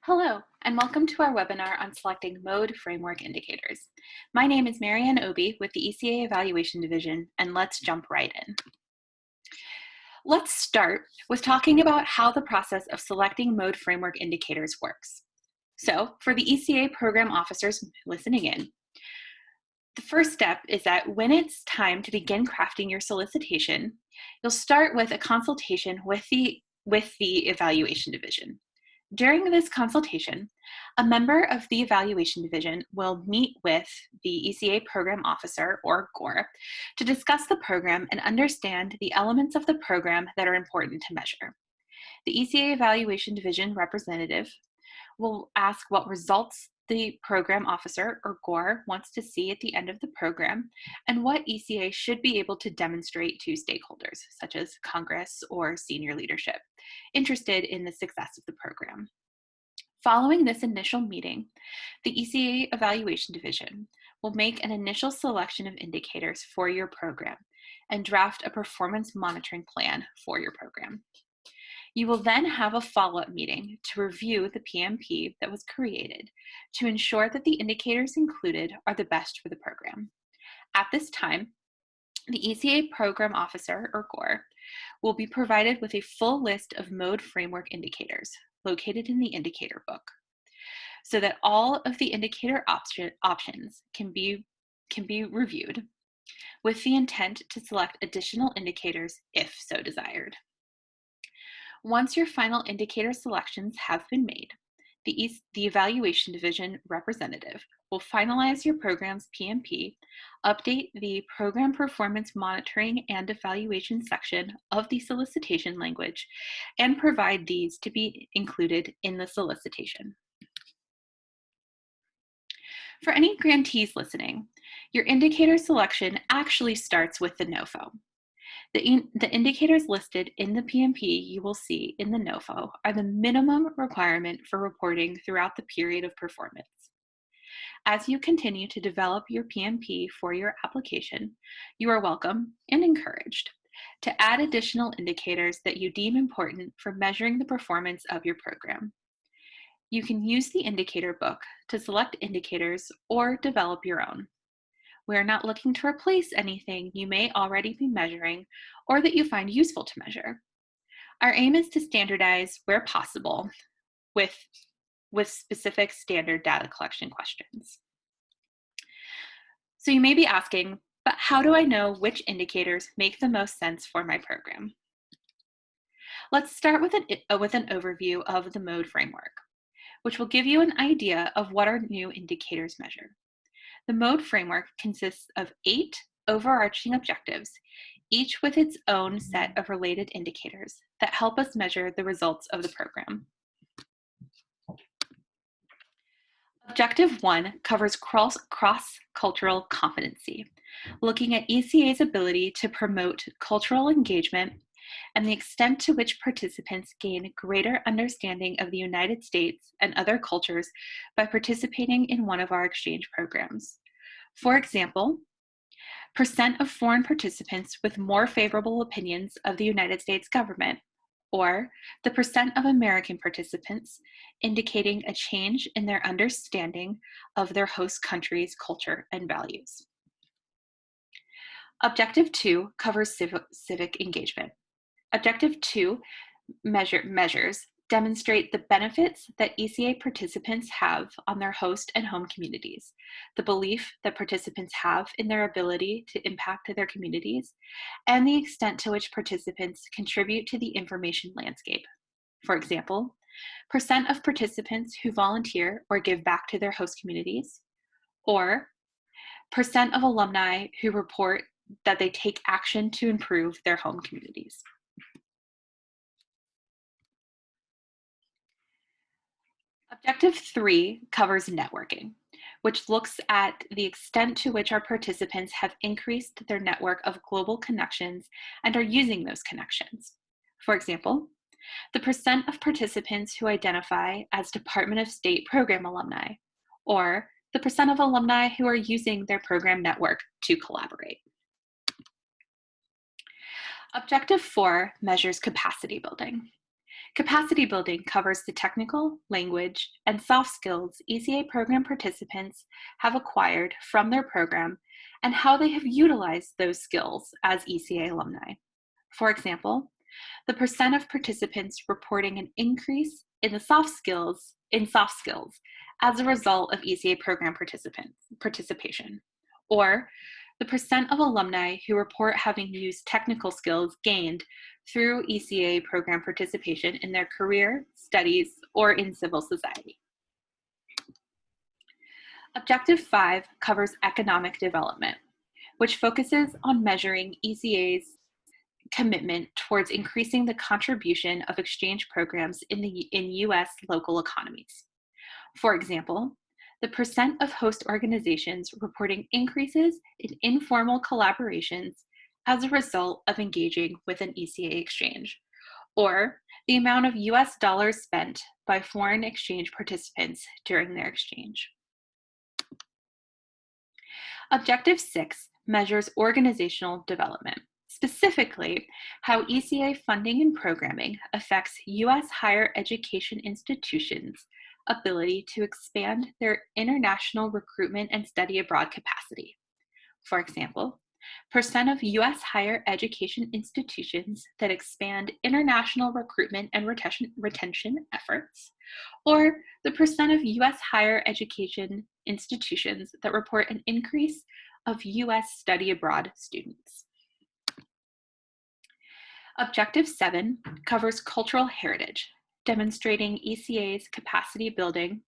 Hello, and welcome to our webinar on selecting mode framework indicators. My name is Marianne Obi with the ECA Evaluation Division, and let's jump right in. Let's start with talking about how the process of selecting mode framework indicators works. So, for the ECA program officers listening in, the first step is that when it's time to begin crafting your solicitation, you'll start with a consultation with the Evaluation Division. During this consultation, a member of the Evaluation Division will meet with the ECA Program Officer, or GOR, to discuss the program and understand the elements of the program that are important to measure. The ECA Evaluation Division representative will ask what results the program officer, or GOR, wants to see at the end of the program, and what ECA should be able to demonstrate to stakeholders, such as Congress or senior leadership, interested in the success of the program. Following this initial meeting, the ECA Evaluation Division will make an initial selection of indicators for your program and draft a performance monitoring plan for your program. You will then have a follow-up meeting to review the PMP that was created to ensure that the indicators included are the best for the program. At this time, the ECA Program Officer, or GOR, will be provided with a full list of mode framework indicators located in the indicator book, so that all of the indicator options can be reviewed with the intent to select additional indicators if so desired. Once your final indicator selections have been made, the Evaluation Division representative will finalize your program's PMP, update the Program Performance Monitoring and Evaluation section of the solicitation language, and provide these to be included in the solicitation. For any grantees listening, your indicator selection actually starts with the NOFO. The indicators listed in the PMP you will see in the NOFO are the minimum requirement for reporting throughout the period of performance. As you continue to develop your PMP for your application, you are welcome and encouraged to add additional indicators that you deem important for measuring the performance of your program. You can use the indicator book to select indicators or develop your own. We are not looking to replace anything you may already be measuring or that you find useful to measure. Our aim is to standardize where possible with specific standard data collection questions. So you may be asking, but how do I know which indicators make the most sense for my program? Let's start with an overview of the mode framework, which will give you an idea of what our new indicators measure. The mode framework consists of 8 overarching objectives, each with its own set of related indicators that help us measure the results of the program. Objective 1 covers cross-cultural competency, looking at ECA's ability to promote cultural engagement and the extent to which participants gain greater understanding of the United States and other cultures by participating in one of our exchange programs. For example, percent of foreign participants with more favorable opinions of the United States government, or the percent of American participants indicating a change in their understanding of their host country's culture and values. Objective 2 covers civic engagement. Objective 2 measures demonstrate the benefits that ECA participants have on their host and home communities, the belief that participants have in their ability to impact their communities, and the extent to which participants contribute to the information landscape. For example, percent of participants who volunteer or give back to their host communities, or percent of alumni who report that they take action to improve their home communities. Objective 3 covers networking, which looks at the extent to which our participants have increased their network of global connections and are using those connections. For example, the percent of participants who identify as Department of State program alumni, or the percent of alumni who are using their program network to collaborate. Objective 4 measures capacity building. Capacity building covers the technical, language, and soft skills ECA program participants have acquired from their program and how they have utilized those skills as ECA alumni. For example, the percent of participants reporting an increase in the soft skills as a result of ECA program participation, or the percent of alumni who report having used technical skills gained through ECA program participation in their career, studies, or in civil society. Objective 5 covers economic development, which focuses on measuring ECA's commitment towards increasing the contribution of exchange programs in U.S. local economies. For example, the percent of host organizations reporting increases in informal collaborations as a result of engaging with an ECA exchange, or the amount of US dollars spent by foreign exchange participants during their exchange. Objective 6 measures organizational development, specifically how ECA funding and programming affects US higher education institutions' ability to expand their international recruitment and study abroad capacity. For example, percent of US higher education institutions that expand international recruitment and retention efforts, or the percent of US higher education institutions that report an increase of US study abroad students. Objective 7 covers cultural heritage, demonstrating ECA's capacity building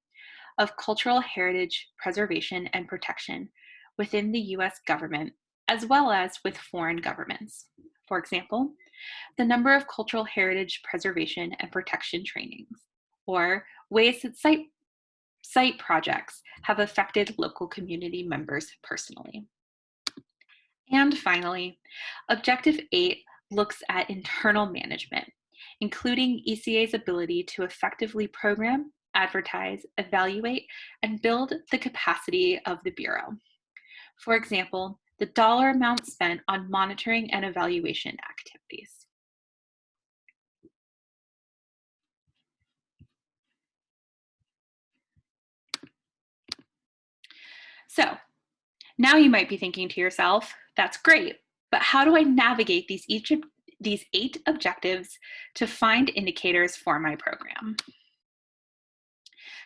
of cultural heritage preservation and protection within the US government, as well as with foreign governments. For example, the number of cultural heritage preservation and protection trainings, or ways that site projects have affected local community members personally. And finally, Objective 8 looks at internal management, including ECA's ability to effectively program, advertise, evaluate, and build the capacity of the Bureau. For example, the dollar amount spent on monitoring and evaluation activities. So, now you might be thinking to yourself, that's great, but how do I navigate these 8 objectives to find indicators for my program?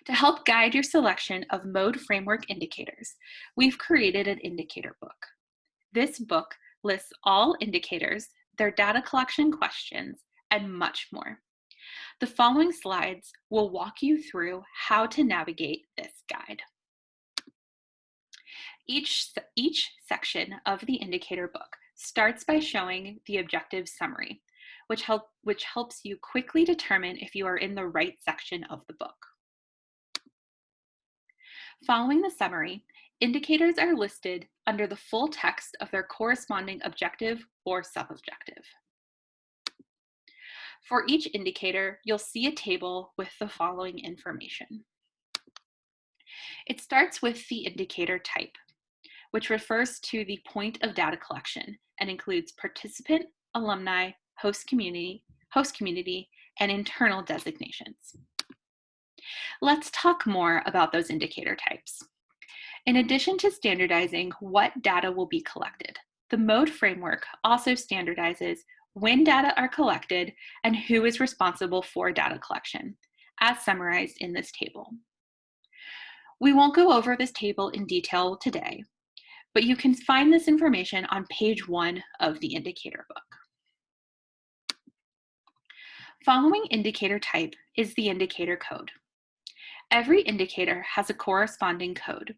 To help guide your selection of mode framework indicators, we've created an indicator book. This book lists all indicators, their data collection questions, and much more. The following slides will walk you through how to navigate this guide. Each section of the indicator book starts by showing the objective summary, which helps you quickly determine if you are in the right section of the book. Following the summary, indicators are listed under the full text of their corresponding objective or sub-objective. For each indicator, you'll see a table with the following information. It starts with the indicator type, which refers to the point of data collection and includes participant, alumni, host community, and internal designations. Let's talk more about those indicator types. In addition to standardizing what data will be collected, the MODE framework also standardizes when data are collected and who is responsible for data collection, as summarized in this table. We won't go over this table in detail today, but you can find this information on page 1 of the indicator book. Following indicator type is the indicator code. Every indicator has a corresponding code.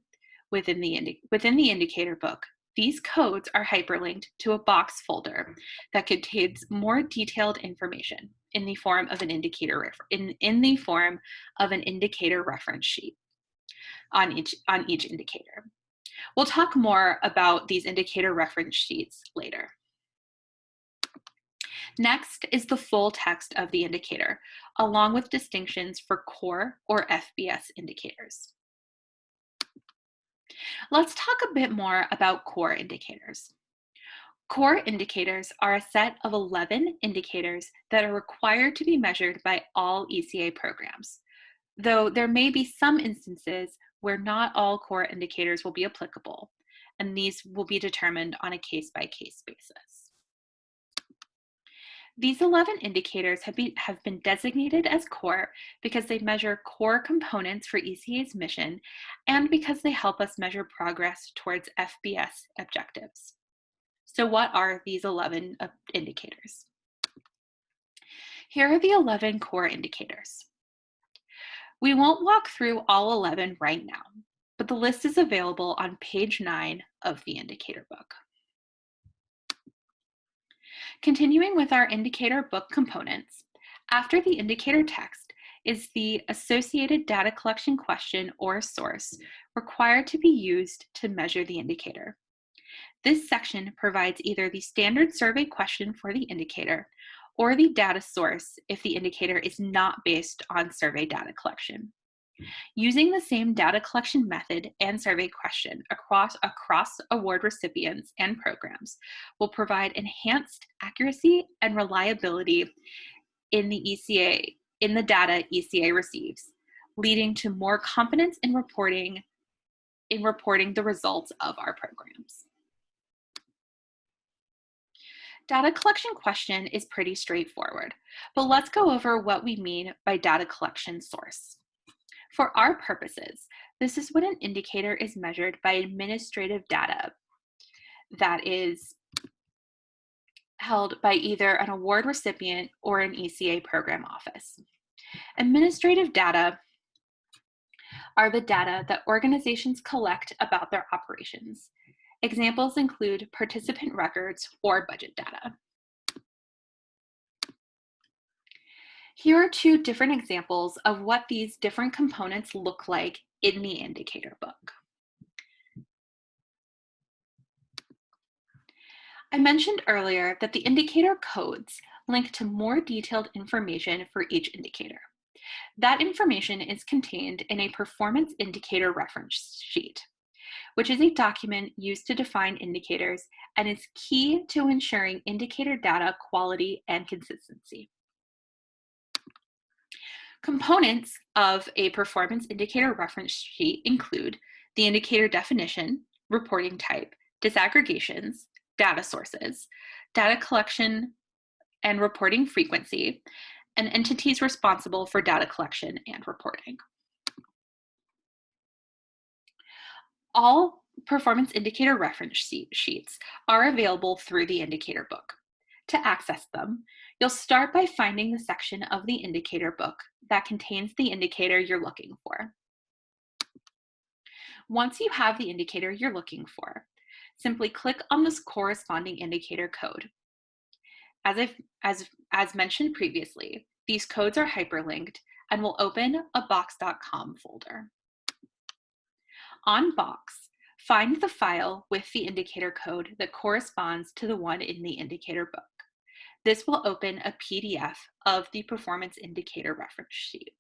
Within the indicator book, these codes are hyperlinked to a box folder that contains more detailed information in the form of an indicator reference sheet on each indicator. We'll talk more about these indicator reference sheets later. Next is the full text of the indicator, along with distinctions for core or FBS indicators. Let's talk a bit more about core indicators. Core indicators are a set of 11 indicators that are required to be measured by all ECA programs, though there may be some instances where not all core indicators will be applicable, and these will be determined on a case-by-case basis. These 11 indicators have been designated as core because they measure core components for ECA's mission and because they help us measure progress towards FBS objectives. So what are these 11 indicators? Here are the 11 core indicators. We won't walk through all 11 right now, but the list is available on page 9 of the indicator book. Continuing with our indicator book components, after the indicator text is the associated data collection question or source required to be used to measure the indicator. This section provides either the standard survey question for the indicator or the data source if the indicator is not based on survey data collection. Using the same data collection method and survey question across award recipients and programs will provide enhanced accuracy and reliability in the data ECA receives, leading to more confidence in reporting the results of our programs. Data collection question is pretty straightforward, but let's go over what we mean by data collection source. For our purposes, this is when an indicator is measured by administrative data that is held by either an award recipient or an ECA program office. Administrative data are the data that organizations collect about their operations. Examples include participant records or budget data. Here are two different examples of what these different components look like in the indicator book. I mentioned earlier that the indicator codes link to more detailed information for each indicator. That information is contained in a performance indicator reference sheet, which is a document used to define indicators and is key to ensuring indicator data quality and consistency. Components of a performance indicator reference sheet include the indicator definition, reporting type, disaggregations, data sources, data collection and reporting frequency, and entities responsible for data collection and reporting. All performance indicator reference sheets are available through the indicator book. To access them, you'll start by finding the section of the indicator book that contains the indicator you're looking for. Once you have the indicator you're looking for, simply click on this corresponding indicator code. As mentioned previously, these codes are hyperlinked and will open a box.com folder. On Box, find the file with the indicator code that corresponds to the one in the indicator book. This will open a PDF of the performance indicator reference sheet.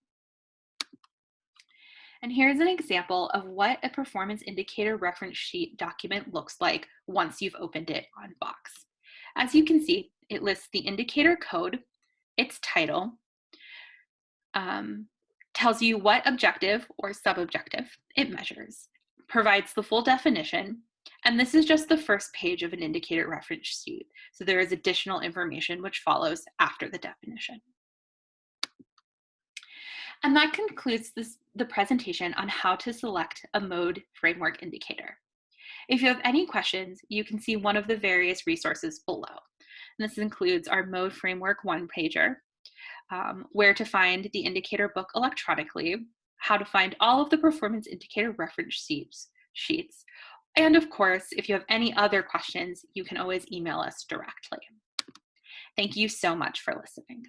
And here's an example of what a performance indicator reference sheet document looks like once you've opened it on Box. As you can see, it lists the indicator code, its title, tells you what objective or sub-objective it measures, provides the full definition, and this is just the first page of an indicator reference sheet, so there is additional information which follows after the definition. And that concludes the presentation on how to select a mode framework indicator. If you have any questions, you can see one of the various resources below. And this includes our mode framework one-pager, where to find the indicator book electronically, how to find all of the performance indicator reference sheets, and of course, if you have any other questions, you can always email us directly. Thank you so much for listening.